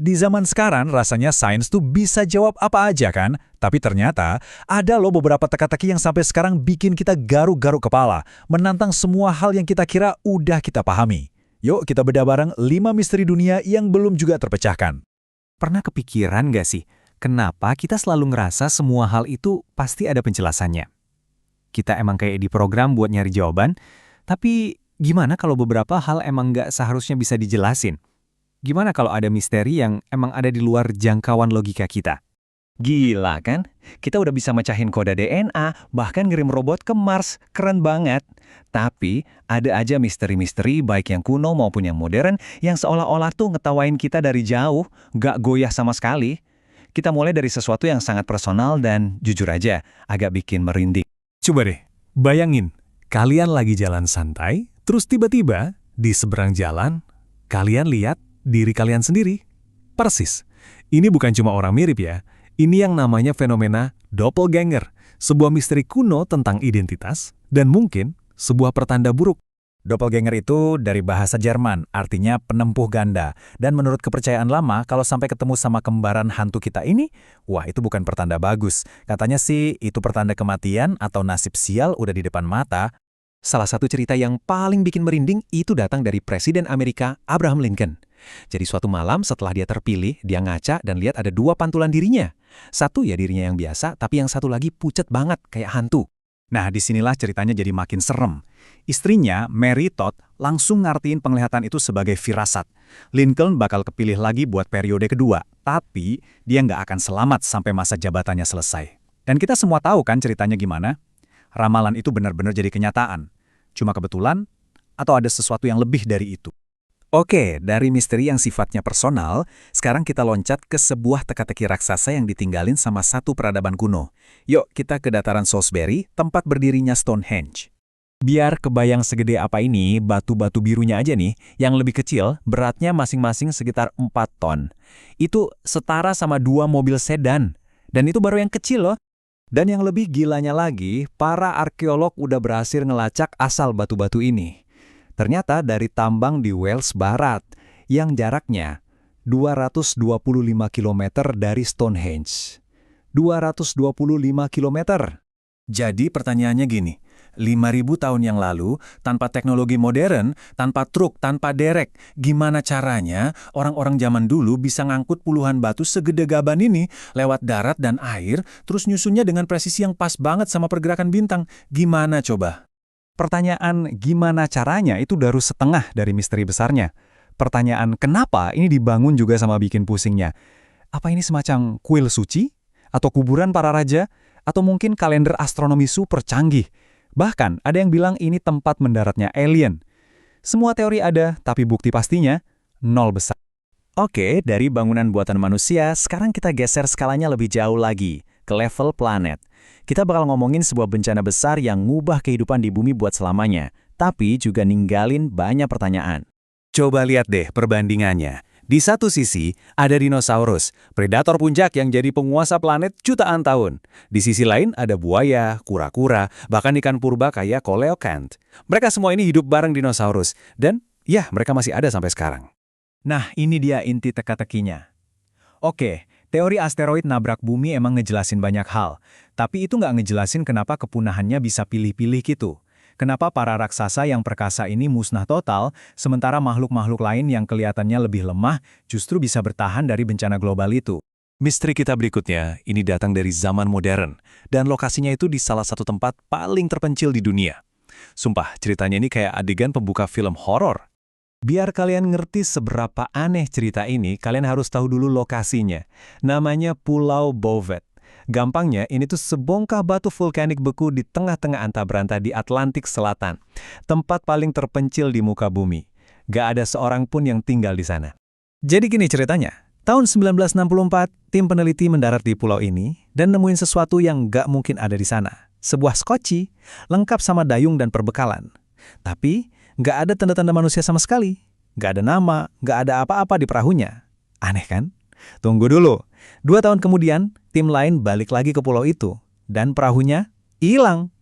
Di zaman sekarang rasanya sains tuh bisa jawab apa aja kan? Tapi ternyata ada loh beberapa teka-teki yang sampai sekarang bikin kita garuk-garuk kepala, menantang semua hal yang kita kira udah kita pahami. Yuk kita bedah bareng 5 misteri dunia yang belum juga terpecahkan. Pernah kepikiran nggak sih, kenapa kita selalu ngerasa semua hal itu pasti ada penjelasannya? Kita emang kayak diprogram buat nyari jawaban, tapi gimana kalau beberapa hal emang nggak seharusnya bisa dijelasin? Gimana kalau ada misteri yang emang ada di luar jangkauan logika kita? Gila kan? Kita udah bisa mecahin kode DNA, bahkan ngirim robot ke Mars. Keren banget. Tapi ada aja misteri-misteri baik yang kuno maupun yang modern yang seolah-olah tuh ngetawain kita dari jauh, gak goyah sama sekali. Kita mulai dari sesuatu yang sangat personal dan jujur aja, agak bikin merinding. Coba deh, bayangin, kalian lagi jalan santai, terus tiba-tiba di seberang jalan, kalian lihat diri kalian sendiri. Persis. Ini bukan cuma orang mirip ya, ini yang namanya fenomena doppelganger, sebuah misteri kuno tentang identitas, dan mungkin sebuah pertanda buruk. Doppelganger itu dari bahasa Jerman, artinya penempuh ganda. Dan menurut kepercayaan lama, kalau sampai ketemu sama kembaran hantu kita ini, wah itu bukan pertanda bagus. Katanya sih, itu pertanda kematian atau nasib sial udah di depan mata. Salah satu cerita yang paling bikin merinding itu datang dari Presiden Amerika Abraham Lincoln. Jadi suatu malam setelah dia terpilih, dia ngaca dan lihat ada 2 pantulan dirinya. Satu ya dirinya yang biasa, tapi yang satu lagi pucet banget kayak hantu. Nah, disinilah ceritanya jadi makin serem. Istrinya, Mary Todd, langsung ngartiin penglihatan itu sebagai firasat. Lincoln bakal kepilih lagi buat periode kedua, tapi dia nggak akan selamat sampai masa jabatannya selesai. Dan kita semua tahu kan ceritanya gimana? Ramalan itu benar-benar jadi kenyataan. Cuma kebetulan, atau ada sesuatu yang lebih dari itu? Oke, dari misteri yang sifatnya personal, sekarang kita loncat ke sebuah teka-teki raksasa yang ditinggalin sama satu peradaban kuno. Yuk, kita ke dataran Salisbury, tempat berdirinya Stonehenge. Biar kebayang segede apa ini, batu-batu birunya aja nih, yang lebih kecil, beratnya masing-masing sekitar 4 ton. Itu setara sama 2 mobil sedan. Dan itu baru yang kecil loh. Dan yang lebih gilanya lagi, para arkeolog udah berhasil ngelacak asal batu-batu ini. Ternyata dari tambang di Wales Barat, yang jaraknya 225 km dari Stonehenge. 225 km. Jadi pertanyaannya gini, 5.000 tahun yang lalu, tanpa teknologi modern, tanpa truk, tanpa derek, gimana caranya orang-orang zaman dulu bisa ngangkut puluhan batu segede gaban ini lewat darat dan air, terus nyusunnya dengan presisi yang pas banget sama pergerakan bintang? Gimana coba? Pertanyaan gimana caranya itu baru setengah dari misteri besarnya. Pertanyaan kenapa ini dibangun juga sama bikin pusingnya. Apa ini semacam kuil suci? Atau kuburan para raja? Atau mungkin kalender astronomi super canggih? Bahkan ada yang bilang ini tempat mendaratnya alien. Semua teori ada, tapi bukti pastinya nol besar. Oke, dari bangunan buatan manusia, sekarang kita geser skalanya lebih jauh lagi, ke level planet. Kita bakal ngomongin sebuah bencana besar yang ngubah kehidupan di bumi buat selamanya, tapi juga ninggalin banyak pertanyaan. Coba lihat deh perbandingannya. Di satu sisi, ada dinosaurus, predator puncak yang jadi penguasa planet jutaan tahun. Di sisi lain, ada buaya, kura-kura, bahkan ikan purba kayak coelacanth. Mereka semua ini hidup bareng dinosaurus, dan ya, mereka masih ada sampai sekarang. Nah, ini dia inti teka-tekinya. Oke, teori asteroid nabrak bumi emang ngejelasin banyak hal, tapi itu nggak ngejelasin kenapa kepunahannya bisa pilih-pilih gitu. Kenapa para raksasa yang perkasa ini musnah total, sementara makhluk-makhluk lain yang kelihatannya lebih lemah justru bisa bertahan dari bencana global itu. Misteri kita berikutnya, ini datang dari zaman modern, dan lokasinya itu di salah satu tempat paling terpencil di dunia. Sumpah, ceritanya ini kayak adegan pembuka film horor. Biar kalian ngerti seberapa aneh cerita ini, kalian harus tahu dulu lokasinya. Namanya Pulau Bouvet. Gampangnya, ini tuh sebongkah batu vulkanik beku di tengah-tengah antah-berantah di Atlantik Selatan. Tempat paling terpencil di muka bumi. Gak ada seorang pun yang tinggal di sana. Jadi gini ceritanya. Tahun 1964, tim peneliti mendarat di pulau ini dan nemuin sesuatu yang gak mungkin ada di sana. Sebuah skoci, lengkap sama dayung dan perbekalan. Tapi, nggak ada tanda-tanda manusia sama sekali. Nggak ada nama, nggak ada apa-apa di perahunya. Aneh kan? Tunggu dulu. 2 tahun kemudian, tim lain balik lagi ke pulau itu. Dan perahunya hilang.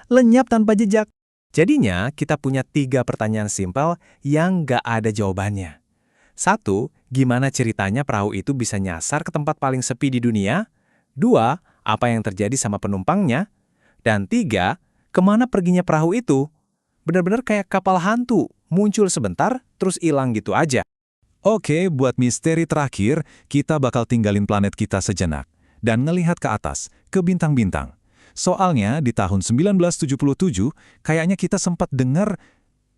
Lenyap tanpa jejak. Jadinya, kita punya 3 pertanyaan simpel yang nggak ada jawabannya. 1, gimana ceritanya perahu itu bisa nyasar ke tempat paling sepi di dunia? 2, apa yang terjadi sama penumpangnya? Dan 3, kemana perginya perahu itu? Benar-benar kayak kapal hantu, muncul sebentar, terus hilang gitu aja. Oke, buat misteri terakhir, kita bakal tinggalin planet kita sejenak dan ngelihat ke atas, ke bintang-bintang. Soalnya di tahun 1977, kayaknya kita sempat dengar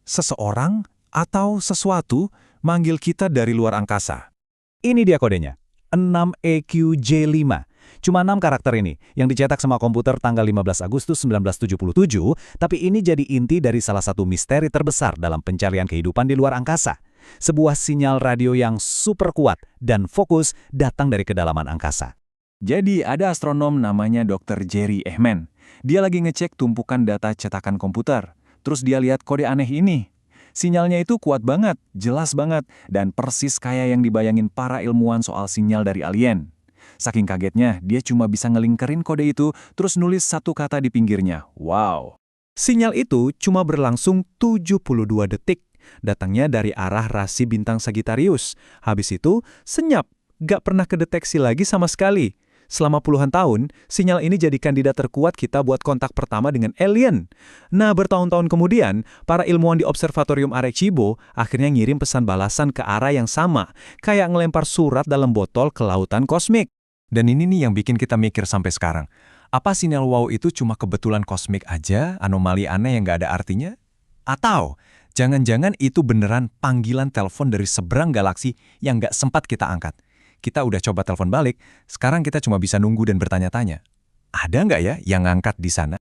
seseorang atau sesuatu manggil kita dari luar angkasa. Ini dia kodenya, 6EQJ5. Cuma 6 karakter ini yang dicetak sama komputer tanggal 15 Agustus 1977, tapi ini jadi inti dari salah satu misteri terbesar dalam pencarian kehidupan di luar angkasa. Sebuah sinyal radio yang super kuat dan fokus datang dari kedalaman angkasa. Jadi ada astronom namanya Dr. Jerry Ehman. Dia lagi ngecek tumpukan data cetakan komputer. Terus dia lihat kode aneh ini. Sinyalnya itu kuat banget, jelas banget, dan persis kayak yang dibayangin para ilmuwan soal sinyal dari alien. Saking kagetnya, dia cuma bisa ngelingkerin kode itu, terus nulis satu kata di pinggirnya. Wow! Sinyal itu cuma berlangsung 72 detik. Datangnya dari arah rasi bintang Sagittarius. Habis itu, senyap, gak pernah kedeteksi lagi sama sekali. Selama puluhan tahun, sinyal ini jadi kandidat terkuat kita buat kontak pertama dengan alien. Nah, bertahun-tahun kemudian, para ilmuwan di Observatorium Arecibo akhirnya ngirim pesan balasan ke arah yang sama, kayak ngelempar surat dalam botol ke lautan kosmik. Dan ini nih yang bikin kita mikir sampai sekarang. Apa sinyal wow itu cuma kebetulan kosmik aja, anomali aneh yang gak ada artinya? Atau jangan-jangan itu beneran panggilan telepon dari seberang galaksi yang gak sempat kita angkat? Kita udah coba telepon balik, sekarang kita cuma bisa nunggu dan bertanya-tanya. Ada nggak ya yang ngangkat di sana?